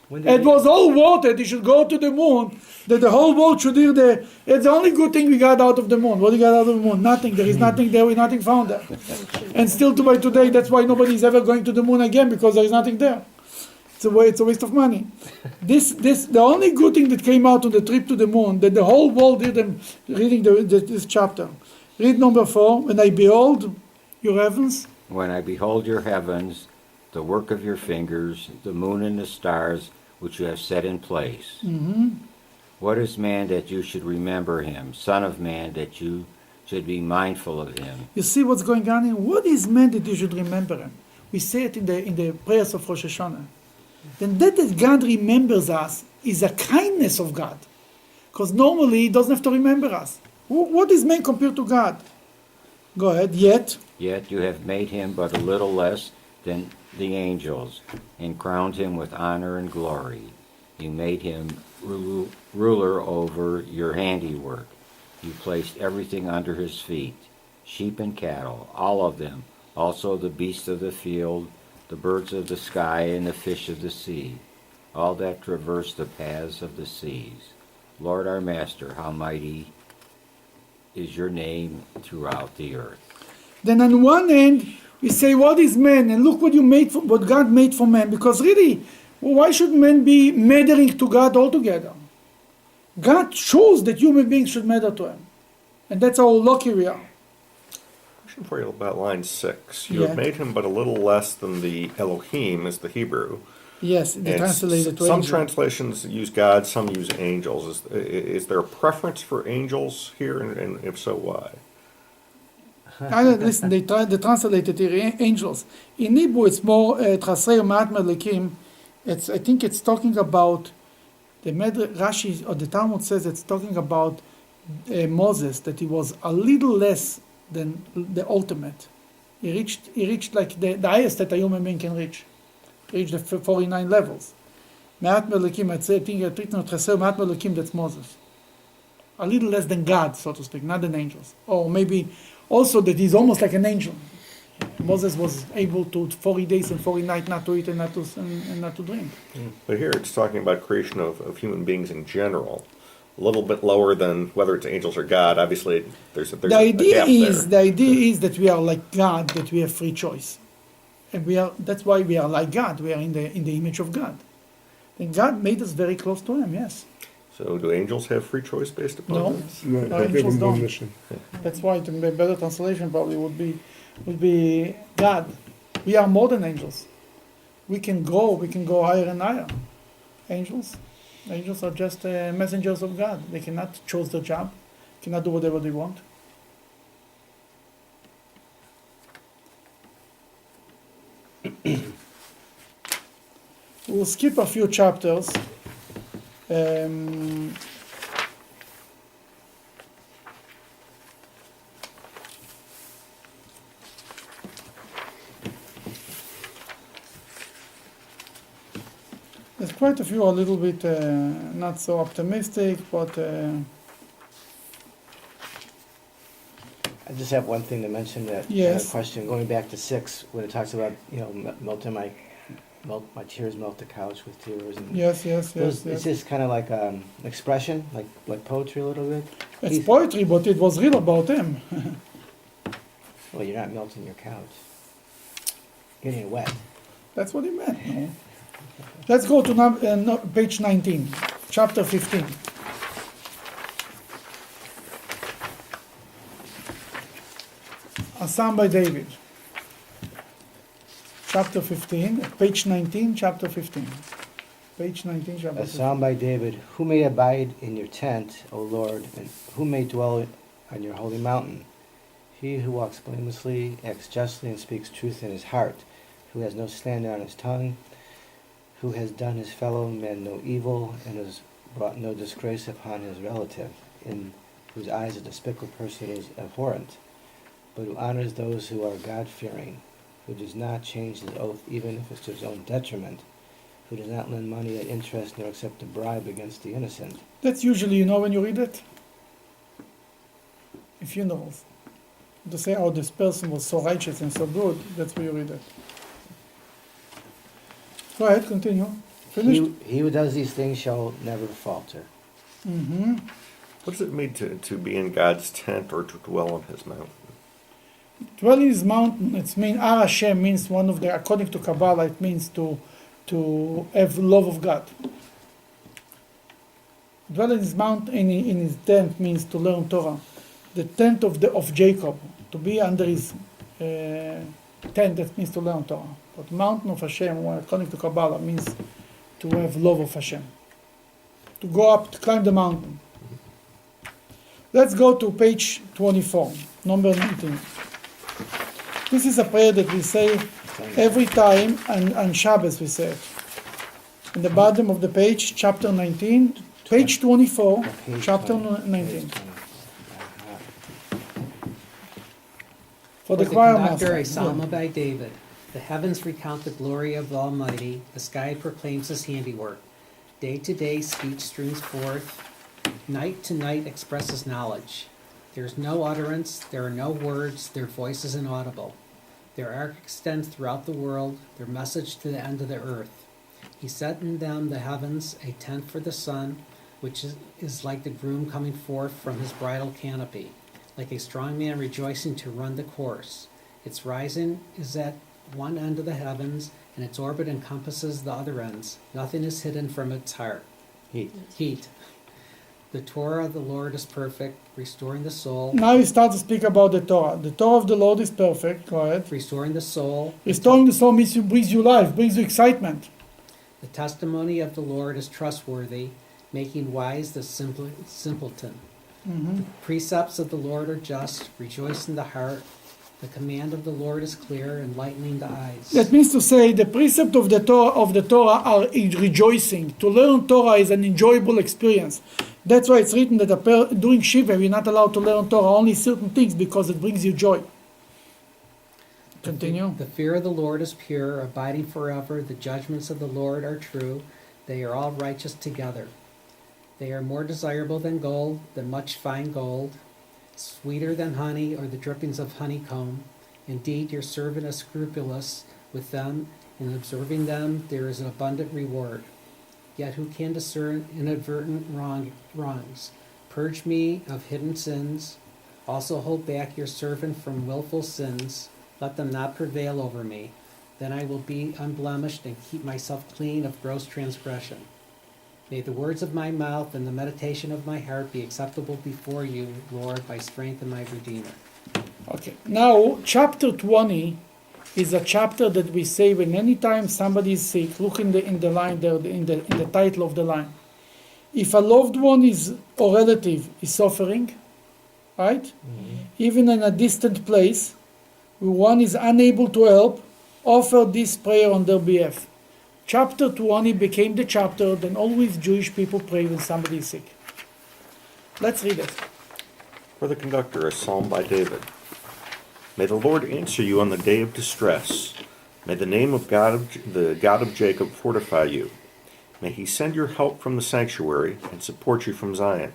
When did It he- was all wanted. He should go to the moon. That the whole world should hear the. It's the only good thing we got out of the moon. What we got out of the moon? Nothing. There is nothing there. We nothing found there. And still to by today, that's why nobody is ever going to the moon again, because there is nothing there. It's a waste of money. The only good thing that came out on the trip to the moon, that the whole world did them reading this chapter. Read number 4. When I behold your heavens, When I behold your heavens, the work of your fingers, the moon and the stars, which you have set in place. What is man that you should remember him? Son of man that you should be mindful of him? you see what's going on here? What is man that you should remember him? We say it in the prayers of Rosh Hashanah. Then that God remembers us is a kindness of God. Because normally he doesn't have to remember us. What is man compared to God? Go ahead. Yet, Yet you have made him but a little less than the angels, and crowned him with honor and glory. You made him ruler over your handiwork. You placed everything under his feet, sheep and cattle, all of them, also the beasts of the field, the birds of the sky, and the fish of the sea, all that traverse the paths of the seas. Lord our Master, how mighty is your name throughout the earth. then on one hand, we say, what is man? And look what what God made for man. Because really, why should man be mattering to God altogether? God chose that human beings should matter to him. And that's how lucky we are. Question for you about line 6. You Yeah. have made him but a little less than the Elohim, is the Hebrew. Yes, they And translated to some angel. translations use God, some use angels. Is there a preference for angels here, and if so, why? Listen, they translated here angels. In Hebrew, it's more Trasei Ma'at Melekim. I think it's talking about Rashi or the Talmud says it's talking about Moses, that he was a little less than the ultimate. He reached like the highest that a human being can reach. He reached the 49 levels. Ma'at Melekim, I think Trasei Ma'at Melekim, that's Moses. A little less than God, so to speak, not than angels. Or maybe also that he's almost like an angel. Moses was able to 40 days and 40 nights not to eat and not to drink. But here it's talking about creation of human beings in general. A little bit lower than whether it's angels or God. Obviously, there's a The idea gap is there. that we are like God, that we have free choice, and that's why we are like God. We are in the image of God. And God made us very close to Him. Yes, So do angels have free choice based upon No. this? No, No, I give angels him one don't. mission. that's why the better translation probably would be God. We are more than angels. We can go higher and higher. Angels are just messengers of God. They cannot choose their job, cannot do whatever they want. We'll skip a few chapters. There's quite a few a little bit not so optimistic, but I just have one thing to mention that Yes. question going back to 6 when it talks about melting my tears melt the couch with tears and yes. It's just kind of like expression, like poetry a little bit. It's poetry, but it was real about him. Well, you're not melting your couch, getting it wet. That's what he meant. No? Let's go to page 19, chapter 15. Psalm by David. Chapter 15, page 19, chapter 15. Page 19, chapter A 15. psalm by David. Who may abide in your tent, O Lord, and who may dwell on your holy mountain? He who walks blamelessly, acts justly, and speaks truth in his heart, who has no slander on his tongue, who has done his fellow man no evil, and has brought no disgrace upon his relative, in whose eyes a despicable person is abhorrent, but who honors those who are God-fearing, who does not change his oath even if it's to his own detriment, who does not lend money at interest nor accept a bribe against the innocent. That's usually, you know, when you read it, in funerals, to say, oh, this person was so righteous and so good, that's where you read it. Go ahead, continue. Finished? He who does these things shall never falter. Mm-hmm. What does it mean to be in God's tent or to dwell on his mountain? Dwell in his mountain, it means Ar Hashem means one of the, according to Kabbalah, it means to have love of God. Dwell in his mountain, in his tent means to learn Torah. The tent of Jacob, to be under his tent, that means to learn Torah. But mountain of Hashem, according to Kabbalah, means to have love of Hashem. To go up, to climb the mountain. Let's go to page 24, number 19. This is a prayer that we say every time, and on Shabbos we say it. In the bottom of the page, chapter 19, page 24, chapter 19. For the choir master. A psalm by David. The heavens recount the glory of the Almighty. The sky proclaims his handiwork. Day to day speech streams forth. Night to night expresses knowledge. There is no utterance, there are no words, their voice is inaudible. Their arc extends throughout the world, their message to the end of the earth. He set in them the heavens, a tent for the sun, which is like the groom coming forth from his bridal canopy, like a strong man rejoicing to run the course. Its rising is at one end of the heavens, and its orbit encompasses the other ends. Nothing is hidden from its heart. Heat. The Torah of the Lord is perfect, restoring the soul. Now he starts to speak about the Torah. The Torah of the Lord is perfect. Go ahead. Restoring the soul. Restoring the soul means brings you life, brings you excitement. The testimony of the Lord is trustworthy, making wise the simpleton. Mm-hmm. The precepts of the Lord are just, rejoice in the heart. The command of the Lord is clear, enlightening the eyes. That means to say the precept of the Torah are rejoicing. To learn Torah is an enjoyable experience. That's why it's written that during Shiva you're not allowed to learn Torah, only certain things, because it brings you joy. Continue. The fear of the Lord is pure, abiding forever. The judgments of the Lord are true. They are all righteous together. They are more desirable than gold, than much fine gold, sweeter than honey or the drippings of honeycomb. Indeed, your servant is scrupulous with them. In observing them, there is an abundant reward. Yet who can discern inadvertent wrongs? Purge me of hidden sins. Also hold back your servant from willful sins. Let them not prevail over me. Then I will be unblemished and keep myself clean of gross transgression. May the words of my mouth and the meditation of my heart be acceptable before you, Lord, my strength and my Redeemer. Okay. Now, chapter 20 is a chapter that we say when any time somebody is sick. Look in the line there, in the title of the line. If a loved one or relative is suffering, right? Mm-hmm. Even in a distant place, where one is unable to help, offer this prayer on their behalf. Chapter 20 became the chapter that always Jewish people pray when somebody is sick. Let's read it. For the conductor, a psalm by David. May the Lord answer you on the day of distress. May the name of the God of Jacob fortify you. May he send your help from the sanctuary and support you from Zion.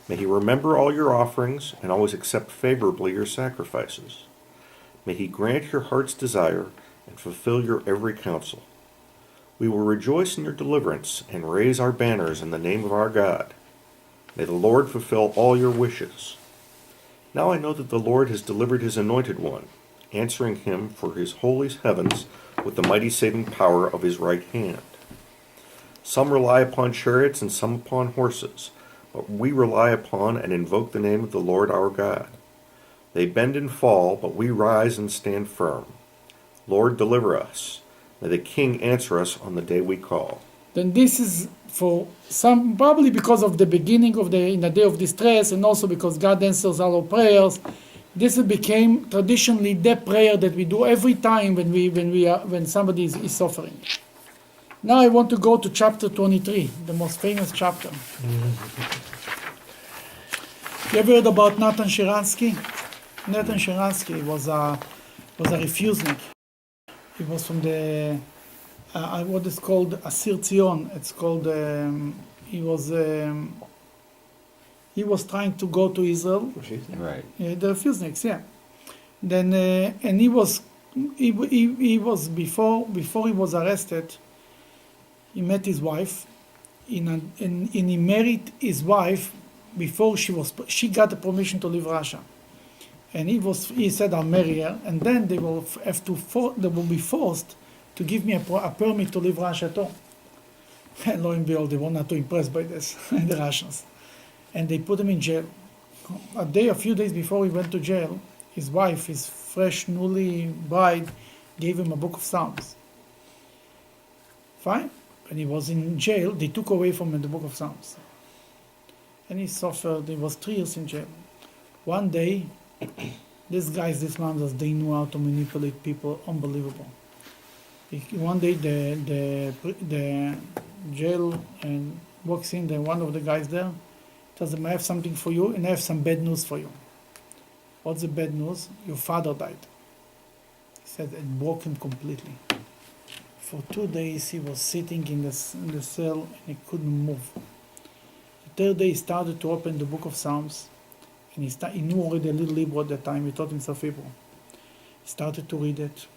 May he remember all your offerings and always accept favorably your sacrifices. May he grant your heart's desire and fulfill your every counsel. We will rejoice in your deliverance and raise our banners in the name of our God. May the Lord fulfill all your wishes. Now I know that the Lord has delivered his anointed one, answering him for his holy heavens with the mighty saving power of his right hand. Some rely upon chariots and some upon horses, but we rely upon and invoke the name of the Lord our God. They bend and fall, but we rise and stand firm. Lord, deliver us. May the King answer us on the day we call. Then this is for some, probably because of the beginning of in the day of distress, and also because God answers our prayers. This became traditionally the prayer that we do every time when somebody is suffering. Now I want to go to chapter 23, the most famous chapter. You ever heard about Nathan Sharansky? Nathan Sharansky was a refusenik. He was from the what is called Asir Zion. It's called he was trying to go to Israel. Right. The refuseniks, yeah. Then and he was before he was arrested. He met his wife, and he married his wife before she got the permission to leave Russia. And he said, I'll marry her, and then they will be forced to give me a permit to leave Russia too. And lo and behold, they were not too impressed by this, the Russians. And they put him in jail. A few days before he went to jail, his wife, his fresh, newly bride, gave him a book of Psalms. Fine. When he was in jail, they took away from him the book of Psalms. And he suffered. He was 3 years in jail. One day, these monsters, they knew how to manipulate people, unbelievable. One day, the jail and walks in, one of the guys there, tells him, I have something for you, and I have some bad news for you. What's the bad news? Your father died. He said it broke him completely. For 2 days, he was sitting in the cell, and he couldn't move. The third day, he started to open the book of Psalms, and he knew already a little Hebrew at that time. He taught himself Hebrew. He started to read it,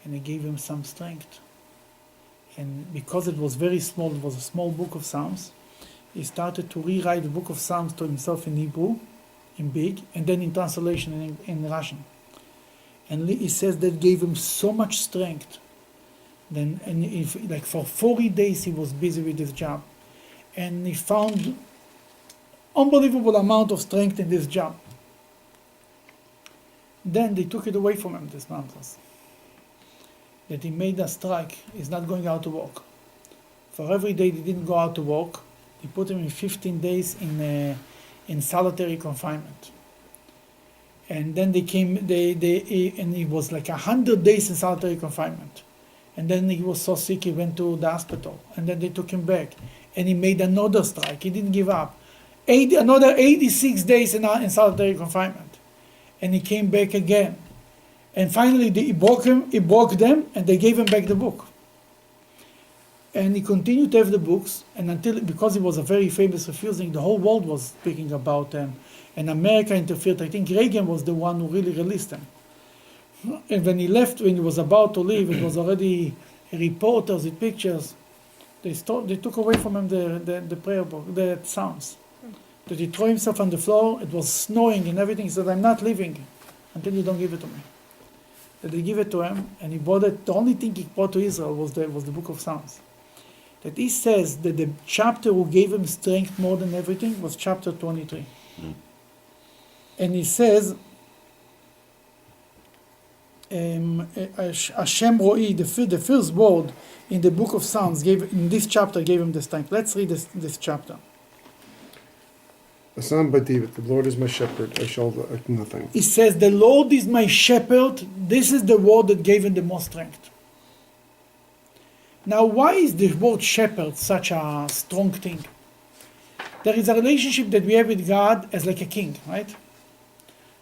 and it gave him some strength. And because it was very small, it was a small book of Psalms, he started to rewrite the book of Psalms to himself in Hebrew, in big, and then in translation in Russian. And he says that gave him so much strength. Then, for 40 days he was busy with this job, and he found unbelievable amount of strength in this job. Then they took it away from him, these mountains. That he made a strike. He's not going out to work. For every day he didn't go out to work, they put him in 15 days in solitary confinement. And then and he was like 100 days in solitary confinement. And then he was so sick he went to the hospital. And then they took him back. And he made another strike. He didn't give up. Another 86 days in solitary confinement. And he came back again. And finally he broke them, and they gave him back the book. And he continued to have the books, and because he was a very famous refusing, the whole world was speaking about him. And America interfered. I think Reagan was the one who really released him. And when he was about to leave, it was already reporters with pictures. They took away from him the prayer book, the Psalms. That he threw himself on the floor. It was snowing and everything. He said, I'm not leaving until you don't give it to me. That they give it to him, and he brought it. The only thing he brought to Israel was the book of Psalms. That he says that the chapter who gave him strength more than everything was chapter 23. And he says, Hashem Ro'i, the first word in the book of Psalms, in this chapter gave him the strength. Let's read this chapter. A psalm by David, the Lord is my shepherd, I shall lack nothing. He says, the Lord is my shepherd. This is the word that gave him the most strength. Now, why is the word shepherd such a strong thing? There is a relationship that we have with God as like a king, right?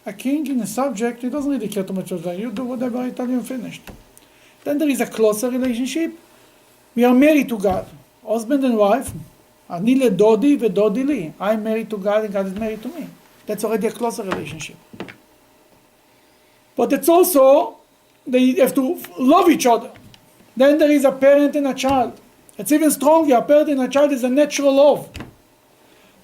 A king in a subject, he doesn't really care too much about you. Do whatever I tell you and finished. Then there is a closer relationship. We are married to God. Husband and wife. Ani le dodi ve'dodi li. I'm married to God and God is married to me. That's already a closer relationship. But it's also, they have to love each other. Then there is a parent and a child. It's even stronger. A parent and a child is a natural love.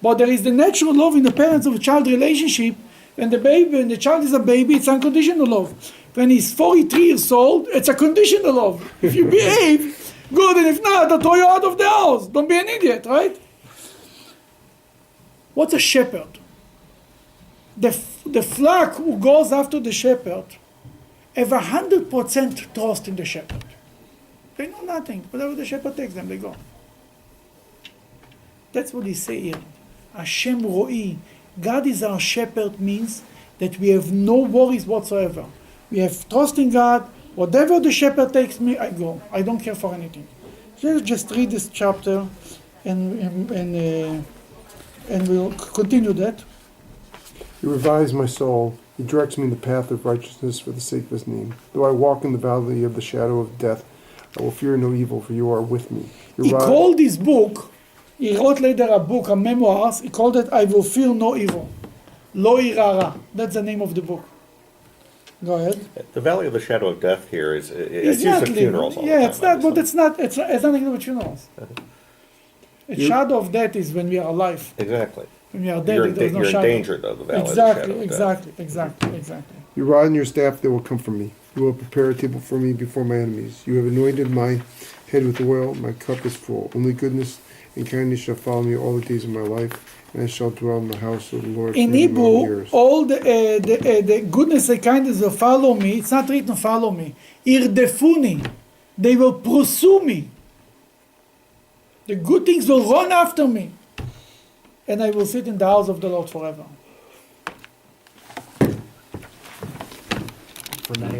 But there is the natural love in the parents of child relationship. When the child is a baby, it's unconditional love. When he's 43 years old, it's a conditional love. If you behave, good, and if not, I'll throw you out of the house. Don't be an idiot, right? What's a shepherd? The flock who goes after the shepherd have 100% trust in the shepherd. They know nothing. Whatever the shepherd takes them, they go. That's what he say here. Hashem Ro'i. God is our shepherd means that we have no worries whatsoever. We have trust in God. Whatever the shepherd takes me, I go. I don't care for anything. So let's just read this chapter and we'll continue that. He revives my soul. He directs me in the path of righteousness for the sake of his name. Though I walk in the valley of the shadow of death, I will fear no evil, for you are with me. Your He rod- called this book, he wrote later a book, a memoirs, he called it I Will Fear No Evil. Lo Irara. That's the name of the book. Go ahead. The Valley of the Shadow of Death here is it's used in funerals all the Yeah, time. it's not, but obviously. it's not, it's nothing to do with funerals. A shadow of death is when we are alive. Exactly. When we are dead, You're in, there's no you're shadow. endangered of the Valley of the Shadow of Death. Exactly. Your rod and your staff, they will comfort me. You will prepare a table for me before my enemies. You have anointed my head with oil. My cup is full. Only goodness and kindness shall follow me all the days of my life, and I shall dwell in the house of the Lord In for many Hebrew, years. all the goodness and kindness will follow me. It's not written follow me. Irdefuni. They will pursue me. The good things will run after me. And I will sit in the house of the Lord forever. For many